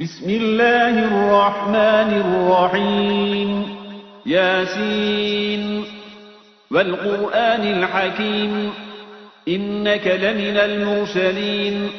بسم الله الرحمن الرحيم ياسين والقرآن الحكيم إنك لمن المرسلين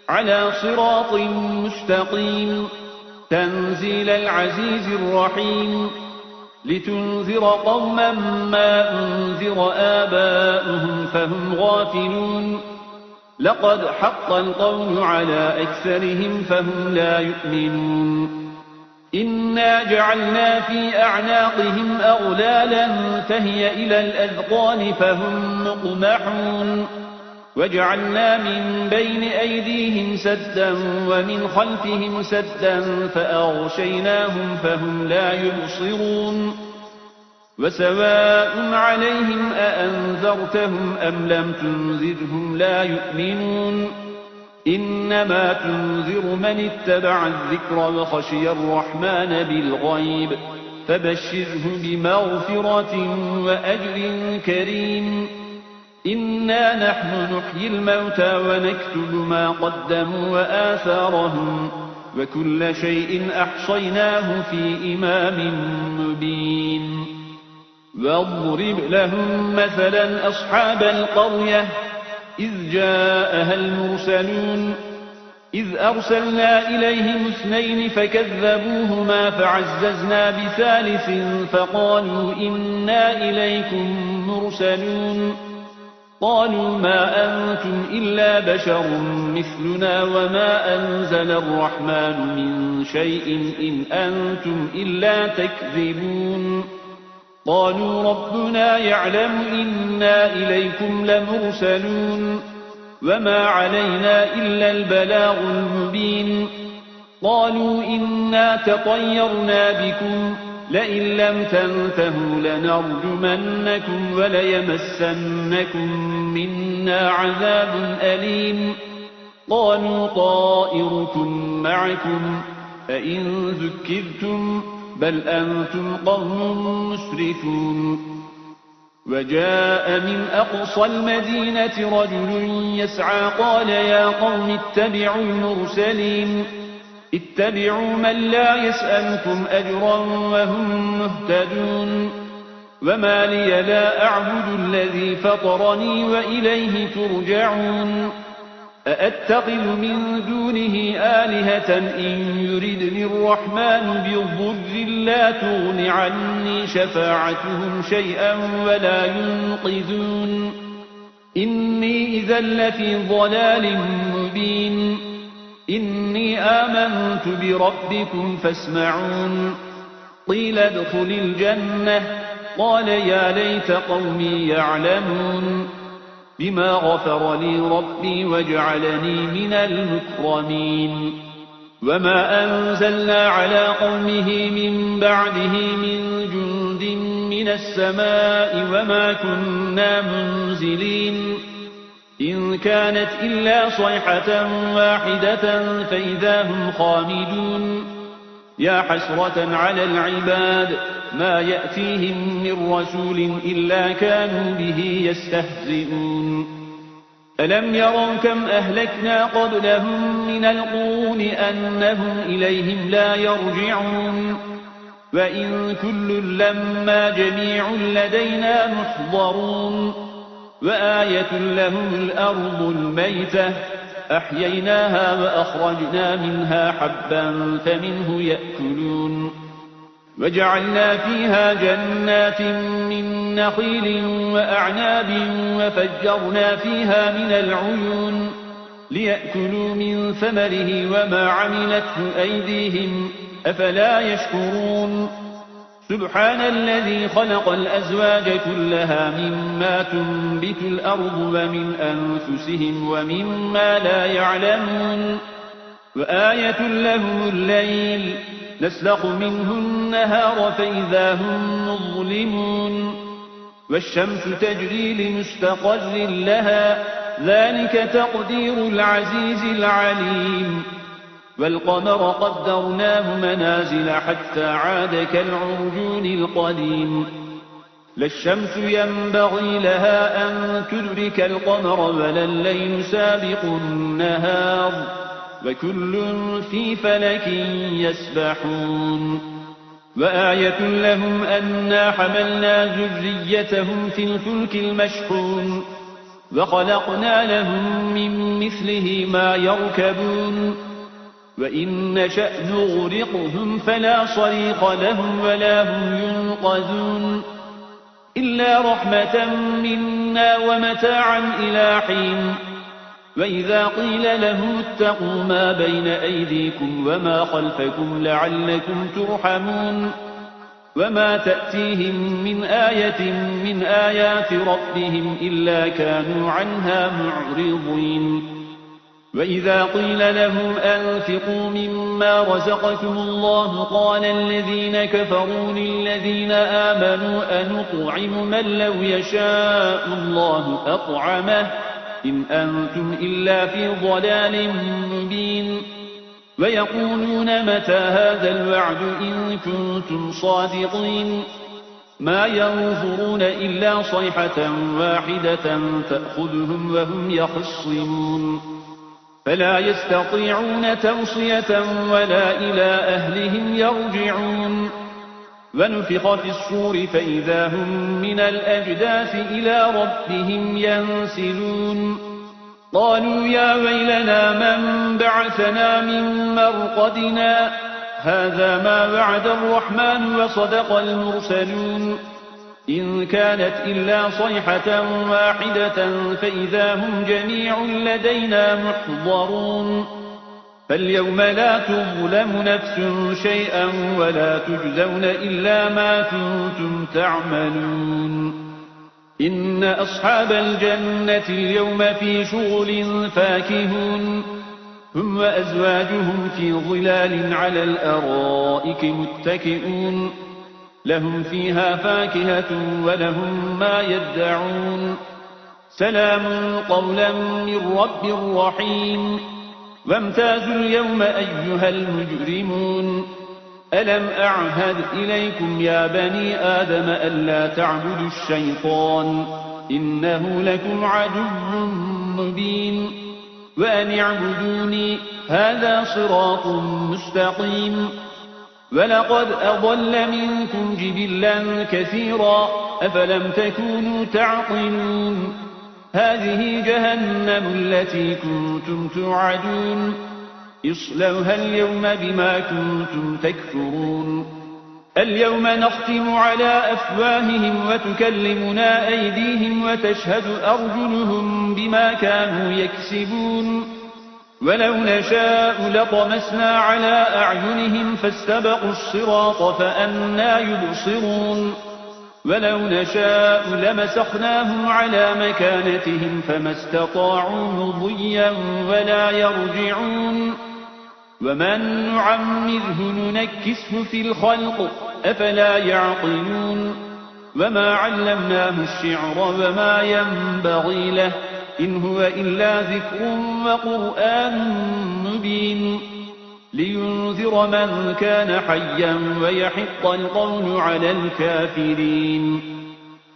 على صراط مستقيم تنزيل العزيز الرحيم لتنذر قوما ما أنذر آباؤهم فهم غافلون لقد حق القول على أكثرهم فهم لا يؤمنون إنا جعلنا في أعناقهم أغلالا فهي إلى الأذقان فهم مقمحون وجعلنا من بين أيديهم سدا ومن خلفهم سدا فأغشيناهم فهم لا يبصرون وسواء عليهم أأنذرتهم أم لم تنذرهم لا يؤمنون إنما تنذر من اتبع الذكر وخشي الرحمن بالغيب فبشره بمغفرة وأجر كريم إنا نحن نحيي الموتى ونكتب ما قدموا وآثارهم وكل شيء أحصيناه في إمام مبين واضرب لهم مثلا أصحاب القرية إذ جاءها المرسلون إذ أرسلنا إليهم 2 فكذبوهما فعززنا بثالث فقالوا إنا إليكم مرسلون قالوا ما أنتم إلا بشر مثلنا وما أنزل الرحمن من شيء إن أنتم إلا تكذبون قالوا ربنا يعلم إنا إليكم لمرسلون وما علينا إلا البلاغ المبين قالوا إنا تطيرنا بكم لئن لم تنتهوا لنرجمنكم وليمسنكم منا عذاب أليم قالوا طائركم معكم أئن ذكرتم بل أنتم قوم مسرفون وجاء من أقصى المدينة رجل يسعى قال يا قوم اتبعوا المرسلين اتبعوا من لا يسألكم أجرا وهم مهتدون وما لي لا أعبد الذي فطرني وإليه ترجعون أأتخذ من دونه آلهة إن يردني الرحمن بضر لا تغن عني شفاعتهم شيئا ولا ينقذون إني إذا لفي ضلال مبين إني آمنت بربكم فاسمعون قيل ادخل الجنة قال يا ليت قومي يعلمون بما غفر لي ربي وجعلني من المكرمين وما أنزلنا على قومه من بعده من جند من السماء وما كنا منزلين إن كانت إلا صيحة واحدة فإذا هم خامدون يا حسرة على العباد ما يأتيهم من رسول إلا كانوا به يستهزئون ألم يروا كم أهلكنا قبلهم من القرون أنهم إليهم لا يرجعون وإن كل لما جميع لدينا محضرون وآية لهم الأرض الميتة أحييناها وأخرجنا منها حبا فمنه يأكلون وجعلنا فيها جنات من نخيل وأعناب وفجرنا فيها من العيون ليأكلوا من ثمره وما عملته أيديهم أفلا يشكرون سبحان الذي خلق الأزواج كلها مما تنبت الأرض ومن أنفسهم ومما لا يعلمون وآية لهم الليل نسلخ منه النهار فإذا هم مظلمون والشمس تجري لمستقر لها ذلك تقدير العزيز العليم والقمر قدرناه منازل حتى عاد كالعرجون القديم لا الشمس ينبغي لها أن تدرك القمر ولا الليل سابق النهار وكل في فلك يسبحون وآية لهم أنا حملنا ذريتهم في الفلك المشحون وخلقنا لهم من مثله ما يركبون وإن نشأ نغرقهم فلا صريخ لهم ولا هم ينقذون إلا رحمة منا ومتاعا إلى حين وإذا قيل لهم اتقوا ما بين أيديكم وما خلفكم لعلكم ترحمون وما تأتيهم من آية من آيات ربهم إلا كانوا عنها معرضين وإذا قيل لهم أنفقوا مما رزقكم الله قال الذين كفروا للذين آمنوا أنطعم من لو يشاء الله أطعمه إن أنتم إلا في ضلال مبين ويقولون متى هذا الوعد إن كنتم صادقين ما ينظرون إلا صيحة واحدة تأخذهم وهم يخصمون فلا يستطيعون توصية ولا إلى أهلهم يرجعون ونفخ في الصور فإذا هم من الأجداث إلى ربهم ينسلون قالوا يا ويلنا من بعثنا من مرقدنا هذا ما وعد الرحمن وصدق المرسلون إن كانت إلا صيحة واحدة فإذا هم جميع لدينا محضرون فاليوم لا تظلم نفس شيئا ولا تجزون إلا ما كنتم تعملون إن أصحاب الجنة اليوم في شغل فاكهون هم وأزواجهم في ظلال على الأرائك متكئون لهم فيها فاكهة ولهم ما يدعون سلام قولا من رب رحيم وامتازوا اليوم أيها المجرمون ألم أعهد إليكم يا بني آدم ألا تعبدوا الشيطان إنه لكم عدو مبين وأن اعبدوني هذا صراط مستقيم ولقد أضل منكم جبلا كثيرا أفلم تكونوا تعقلون هذه جهنم التي كنتم توعدون اصلوها اليوم بما كنتم تكفرون اليوم نختم على أفواههم وتكلمنا أيديهم وتشهد أرجلهم بما كانوا يكسبون ولو نشاء لطمسنا على أعينهم فاستبقوا الصراط فأنى يبصرون ولو نشاء لمسخناهم على مكانتهم فما استطاعوا مضيا ولا يرجعون ومن نعمره ننكسه في الخلق أفلا يعقلون وما علمناه الشعر وما ينبغي له إن هو إلا ذكر وقرآن مبين لينذر من كان حيا ويحق القول على الكافرين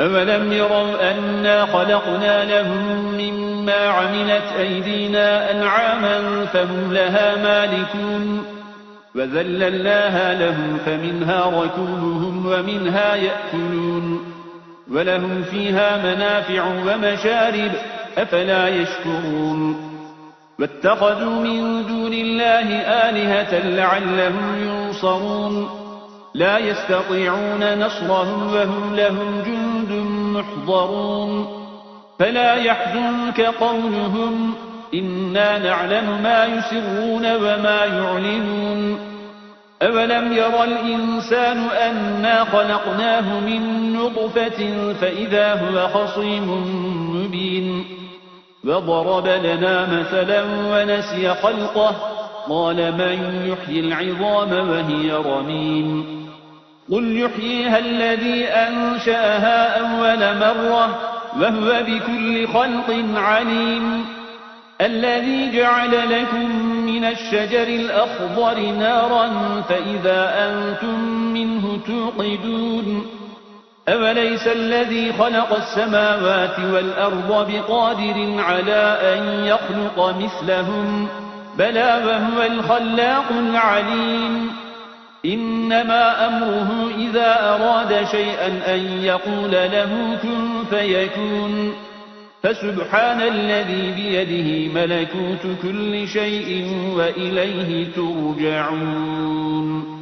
أولم يروا أنا خلقنا لهم مما عملت أيدينا أنعاما فهم لها مالكون وذللناها لهم فمنها ركوبهم ومنها يأكلون ولهم فيها منافع ومشارب أفلا يشكرون واتخذوا من دون الله آلهة لعلهم ينصرون لا يستطيعون نصرهم وهم لهم جند محضرون فلا يحزنك قولهم إنا نعلم ما يسرون وما يعلنون أولم ير الإنسان أنا خلقناه من نطفة فإذا هو خصيم مبين وضرب لنا مثلا ونسي خلقه قال من يحيي العظام وهي رميم قل يحييها الذي أنشأها أول مرة وهو بكل خلق عليم الذي جعل لكم من الشجر الأخضر نارا فإذا أنتم منه توقدون أوليس الذي خلق السماوات والأرض بقادر على أن يخلق مثلهم بلى وهو الخلاق العليم إنما أمره إذا أراد شيئا أن يقول له كن فيكون فسبحان الذي بيده ملكوت كل شيء وإليه ترجعون